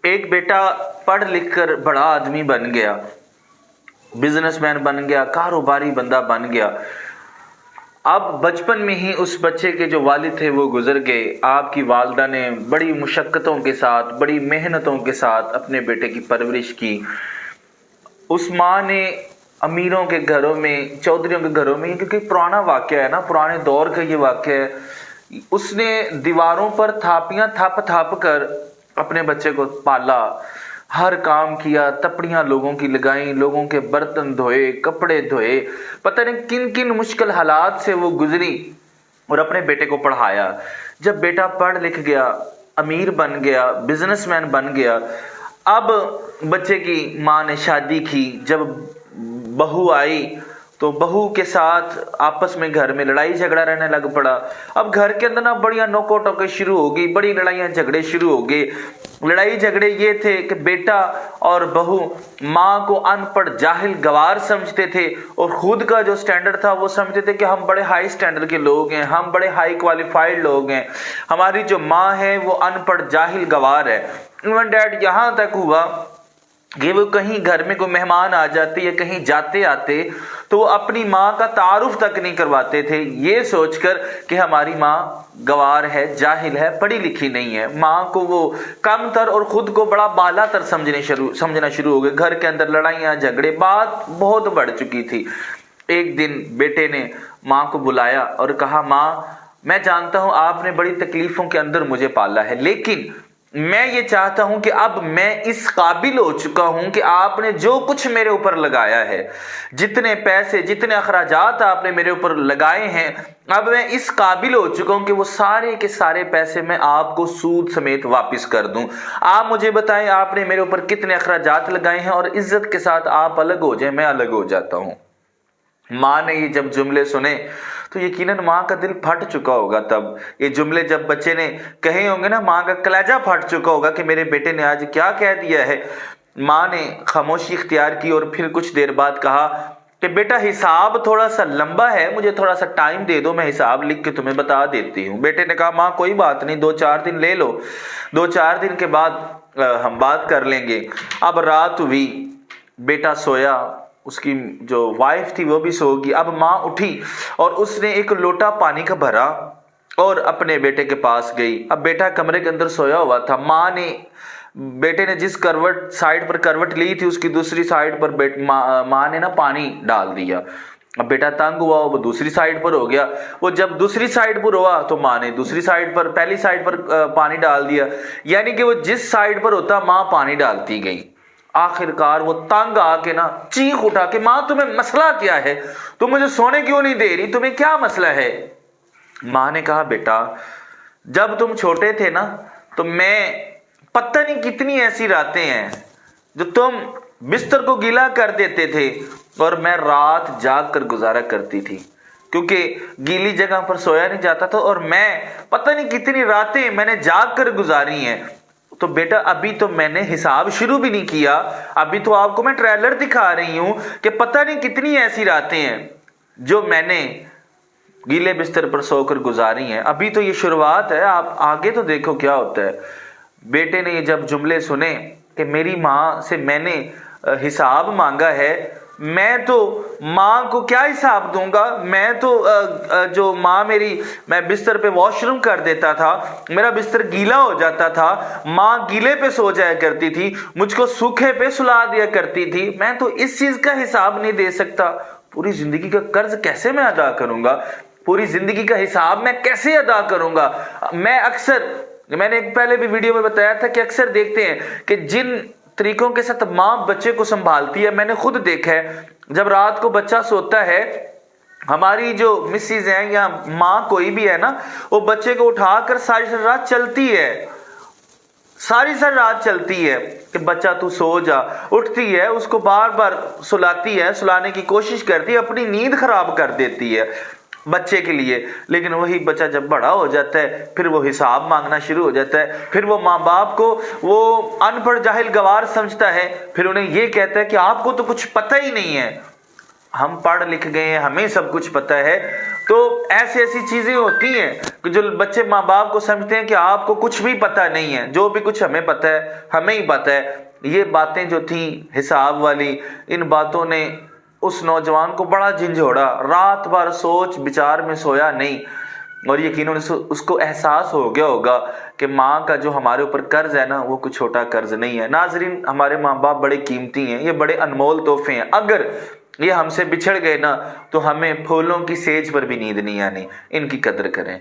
ایک بیٹا پڑھ لکھ کر بڑا آدمی بن گیا، بزنس مین بن گیا، کاروباری بندہ بن گیا۔ اب بچپن میں ہی اس بچے کے جو والد تھے وہ گزر گئے۔ آپ کی والدہ نے بڑی مشقتوں کے ساتھ، بڑی محنتوں کے ساتھ اپنے بیٹے کی پرورش کی۔ اس ماں نے امیروں کے گھروں میں، چودھریوں کے گھروں میں، کیونکہ پرانا واقعہ ہے نا، پرانے دور کا یہ واقعہ ہے، اس نے دیواروں پر تھاپیاں تھپ تھپ کر اپنے بچے کو پالا، ہر کام کیا، تپڑیاں لوگوں کی لگائیں، لوگوں کے برتن دھوئے، کپڑے دھوئے، پتہ نہیں کن کن مشکل حالات سے وہ گزری اور اپنے بیٹے کو پڑھایا۔ جب بیٹا پڑھ لکھ گیا، امیر بن گیا، بزنس مین بن گیا، اب بچے کی ماں نے شادی کی۔ جب بہو آئی تو بہو کے ساتھ آپس میں گھر میں لڑائی جھگڑا رہنے لگ پڑا۔ اب گھر کے اندر نا بڑیاں نوکو ٹوکے شروع ہو گئی، بڑی لڑائیاں جھگڑے شروع ہو گئے۔ لڑائی جھگڑے یہ تھے کہ بیٹا اور بہو ماں کو ان پڑھ جاہل گوار سمجھتے تھے، اور خود کا جو سٹینڈرڈ تھا وہ سمجھتے تھے کہ ہم بڑے ہائی سٹینڈرڈ کے لوگ ہیں، ہم بڑے ہائی کوالیفائڈ لوگ ہیں، ہماری جو ماں ہے وہ ان پڑھ جاہل گوار ہے۔ ایون ڈیٹ یہاں تک ہوا کہ وہ کہیں گھر میں کوئی مہمان آ جاتے یا کہیں جاتے آتے تو وہ اپنی ماں کا تعارف تک نہیں کرواتے تھے، یہ سوچ کر کہ ہماری ماں گوار ہے، جاہل ہے، پڑھی لکھی نہیں ہے۔ ماں کو وہ کم تر اور خود کو بڑا بالا تر سمجھنا شروع ہو گئے۔ گھر کے اندر لڑائیاں جھگڑے، بات بہت بڑھ چکی تھی۔ ایک دن بیٹے نے ماں کو بلایا اور کہا، ماں میں جانتا ہوں آپ نے بڑی تکلیفوں کے اندر مجھے پالا ہے، لیکن میں یہ چاہتا ہوں کہ اب میں اس قابل ہو چکا ہوں کہ آپ نے جو کچھ میرے اوپر لگایا ہے، جتنے پیسے، جتنے اخراجات آپ نے میرے اوپر لگائے ہیں، اب میں اس قابل ہو چکا ہوں کہ وہ سارے کے سارے پیسے میں آپ کو سود سمیت واپس کر دوں۔ آپ مجھے بتائیں آپ نے میرے اوپر کتنے اخراجات لگائے ہیں، اور عزت کے ساتھ آپ الگ ہو جائیں، میں الگ ہو جاتا ہوں۔ ماں نے یہ جب جملے سنے تو یقیناً ماں کا دل پھٹ چکا ہوگا۔ تب یہ جملے جب بچے نے کہے ہوں گے نا، ماں کا کلیجہ پھٹ چکا ہوگا کہ میرے بیٹے نے آج کیا کہہ دیا ہے۔ ماں نے خاموشی اختیار کی اور پھر کچھ دیر بعد کہا کہ بیٹا حساب تھوڑا سا لمبا ہے، مجھے تھوڑا سا ٹائم دے دو، میں حساب لکھ کے تمہیں بتا دیتی ہوں۔ بیٹے نے کہا، ماں کوئی بات نہیں، 2-4 دن لے لو، 2-4 دن کے بعد ہم بات کر لیں گے۔ اب رات ہوئی، بیٹا سویا، اس کی جو وائف تھی وہ بھی سو گئی۔ اب ماں اٹھی اور اس نے ایک لوٹا پانی کا بھرا اور اپنے بیٹے کے پاس گئی۔ اب بیٹا کمرے کے اندر سویا ہوا تھا۔ بیٹے نے جس سائیڈ پر کروٹ لی تھی، اس کی دوسری سائیڈ پر ماں نے نا پانی ڈال دیا۔ اب بیٹا تنگ ہوا، وہ دوسری سائیڈ پر ہو گیا۔ وہ جب دوسری سائیڈ پر ہوا تو ماں نے دوسری سائیڈ پر، پہلی سائیڈ پر پانی ڈال دیا، یعنی کہ وہ جس سائیڈ پر ہوتا ماں پانی ڈالتی گئی۔ آخر کار وہ تنگ آ کے نا چیخ اٹھا کہ ماں تمہیں مسئلہ کیا ہے، تم مجھے سونے کیوں نہیں دے رہی، تمہیں کیا مسئلہ ہے؟ ماں نے کہا، بیٹا جب تم چھوٹے تھے نا تو میں پتہ نہیں کتنی ایسی راتیں ہیں جو تم بستر کو گیلا کر دیتے تھے اور میں رات جاگ کر گزارا کرتی تھی، کیونکہ گیلی جگہ پر سویا نہیں جاتا تھا، اور میں پتہ نہیں کتنی راتیں میں نے جاگ کر گزاری ہیں۔ تو بیٹا ابھی تو میں نے حساب شروع بھی نہیں کیا، ابھی تو آپ کو میں ٹریلر دکھا رہی ہوں کہ پتہ نہیں کتنی ایسی راتیں ہیں جو میں نے گیلے بستر پر سو کر گزاری ہیں، ابھی تو یہ شروعات ہے، آپ آگے تو دیکھو کیا ہوتا ہے۔ بیٹے نے یہ جب جملے سنے کہ میری ماں سے میں نے حساب مانگا ہے، میں تو ماں کو کیا حساب دوں گا، میں تو جو ماں میری، میں بستر پہ واش روم کر دیتا تھا، میرا بستر گیلا ہو جاتا تھا، ماں گیلے پہ سو جایا کرتی تھی، مجھ کو سوکھے پہ سلا دیا کرتی تھی، میں تو اس چیز کا حساب نہیں دے سکتا، پوری زندگی کا قرض کیسے میں ادا کروں گا، پوری زندگی کا حساب میں کیسے ادا کروں گا۔ میں نے ایک پہلے بھی ویڈیو میں بتایا تھا کہ اکثر دیکھتے ہیں کہ جن طریقوں کے ساتھ ماں بچے کو سنبھالتی ہے، میں نے خود دیکھا ہے، جب رات کو بچہ سوتا ہے، ہماری جو مسز ہیں یا ماں کوئی بھی ہے نا، وہ بچے کو اٹھا کر ساری رات چلتی ہے، ساری رات چلتی ہے کہ بچہ تو سو جا، اٹھتی ہے، اس کو بار بار سلاتی ہے، سلانے کی کوشش کرتی ہے، اپنی نیند خراب کر دیتی ہے بچے کے لیے، لیکن وہی بچہ جب بڑا ہو جاتا ہے پھر وہ حساب مانگنا شروع ہو جاتا ہے، پھر وہ ماں باپ کو وہ ان پڑھ جاہل گوار سمجھتا ہے، پھر انہیں یہ کہتا ہے کہ آپ کو تو کچھ پتہ ہی نہیں ہے۔ ہم پڑھ لکھ گئے ہیں, ہمیں سب کچھ پتہ ہے, تو ایسی چیزیں ہوتی ہیں کہ جو بچے ماں باپ کو سمجھتے ہیں کہ آپ کو کچھ بھی پتہ نہیں ہے, جو بھی کچھ ہمیں پتہ ہے ہمیں ہی پتہ ہے. یہ باتیں جو تھیں حساب والی, ان باتوں نے اس نوجوان کو بڑا جھنجھوڑا, رات بھر سوچ بچار میں سویا نہیں, اور یقیناً اس کو احساس ہو گیا ہوگا کہ ماں کا جو ہمارے اوپر قرض ہے نا, وہ کوئی چھوٹا قرض نہیں ہے. ناظرین, ہمارے ماں باپ بڑے قیمتی ہیں, یہ بڑے انمول تحفے ہیں. اگر یہ ہم سے بچھڑ گئے نا تو ہمیں پھولوں کی سیج پر بھی نیند نہیں آنی. ان کی قدر کریں.